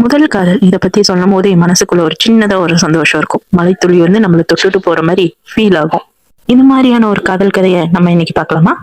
முதல் காதல் இத பத்தி சொல்லும் போதே மனசுக்குள்ள ஒரு சின்னதா ஒரு சந்தோஷம் இருக்கும். மழைத்துளி வந்து நம்மள தொட்டுட்டு போற மாரி ஃபீல் ஆகும். இந்த மாதிரியான ஒரு காதல் கதைய நம்ம இன்னைக்கு பார்க்கலாமா?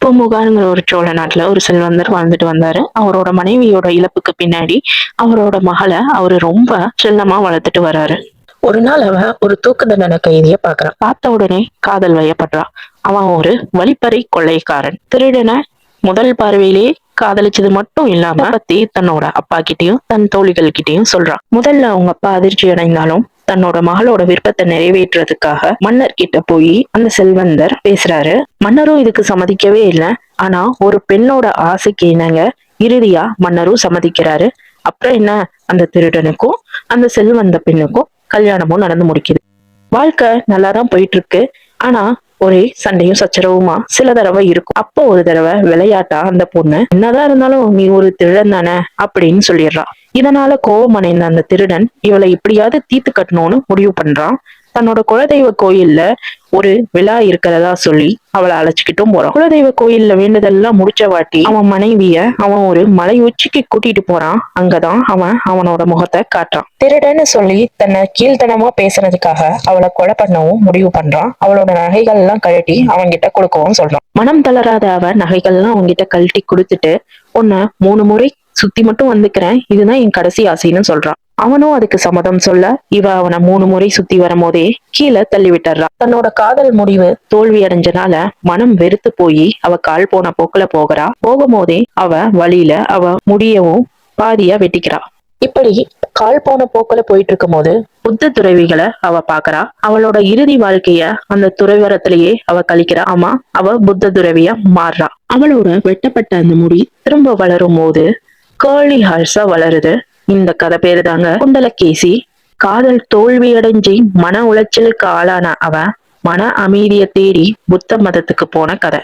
பூமுகாங்கிற ஒரு சோழ நாட்டுல ஒரு செல்வந்தர் வாழ்ந்துட்டு வந்தாரு. அவரோட மனைவியோட இழப்புக்கு பின்னாடி அவரோட மகள அவரு ரொம்ப செல்லமா வளர்த்துட்டு வராரு. ஒரு நாள் அவன் ஒரு தூக்கு தண்டனை கைதிய பாக்குறான். பார்த்த உடனே காதல் வயப்படுறான். அவன் ஒரு வழிப்பறை கொள்ளைக்காரன். திருடன முதல் பார்வையிலேயே காதலிச்சது மட்டும் இல்லாம பத்தி தன்னோட அப்பா கிட்டயும் தன் தோழிகள் கிட்டயும் சொல்றான். முதல்ல அவங்க அப்பா அதிர்ச்சி அடைந்தாலும் தன்னோட மகளோட விருப்பத்தை நிறைவேற்றுறதுக்காக மன்னர் கிட்ட போய் அந்த செல்வந்தர் பேசுறாரு. மன்னரும் இதுக்கு சம்மதிக்கவே இல்லை. ஆனா ஒரு பெண்ணோட ஆசைக்கு இணங்க இறுதியா மன்னரும் சம்மதிக்கிறாரு. அப்புறம் என்ன, அந்த திருடனுக்கும் அந்த செல்வந்த பெண்ணுக்கும் கல்யாணமும் நடந்து முடிக்குது. வாழ்க்கை நல்லாதான் போயிட்டு இருக்கு. ஆனா ஒரே சண்டையும் சச்சரவுமா சில தடவை இருக்கும். அப்போ ஒரு தடவை விளையாட்டா அந்த பொண்ணு, என்னதான் இருந்தாலும் நீ ஒரு திருடன் தானே அப்படின்னு சொல்லிடுறான். இதனால கோபமடைந்த அந்த திருடன் இவளை எப்படியாவது தீர்த்து கட்டணும்னு முடிவு பண்றான். தன்னோட குலதெய்வ கோயில்ல ஒரு விழா இருக்கிறதா சொல்லி அவளை அழைச்சுக்கிட்டும் போறான். குலதெய்வ கோயில்ல வேண்டுதெல்லாம் முடிச்ச வாட்டி அவன் மனைவிய அவன் ஒரு மலை உச்சிக்கு கூட்டிட்டு போறான். அங்கதான் அவன் அவனோட முகத்தை காட்டுறான். திருடன்னு சொல்லி தன்னை கீழ்த்தனமா பேசுறதுக்காக அவளை கொலை பண்ணவும் முடிவு பண்றான். அவளோட நகைகள் எல்லாம் கழட்டி அவன்கிட்ட கொடுக்கவும் சொல்றான். மனம் தளராத அவன் நகைகள் எல்லாம் அவன்கிட்ட கழட்டி கொடுத்துட்டு, உன்னை 3 முறை சுத்தி மட்டும் வந்துக்கிறேன், இதுதான் என் கடைசி ஆசைன்னு சொல்றான். அவனும் அதுக்கு சம்மதம் சொல்ல இவ அவனை 3 முறை சுத்தி வரும்போதே கீழே தள்ளி விட்டுறான். தன்னோட காதல் முடிவு தோல்வி அடைஞ்சனால மனம் வெறுத்து போய் அவ கால் போன போக்குல போகிறா. போகும்போதே அவ வழியில அவ முடியவும் பாதியா வெட்டிக்கிறா. இப்படி கால் போன போக்குல போயிட்டு இருக்கும் போது புத்த துறவிகளை அவ பாக்குறா. அவளோட இறுதி வாழ்க்கைய அந்த துறவரத்திலேயே அவ கழிக்கிறா. ஆமா, அவ புத்த துறவியா மாறுறா. அவளோட வெட்டப்பட்ட அந்த முடி திரும்ப வளரும் போது கேர்லி ஹார்ஸா வளருது. இந்த கதை பேரு தாங்க குண்டலகேசி. காதல் தோல்வி அடைஞ்சி மன உளைச்சலுக்கு ஆளான அவன் மன அமைதியை தேடி புத்த மதத்துக்கு போன கதை.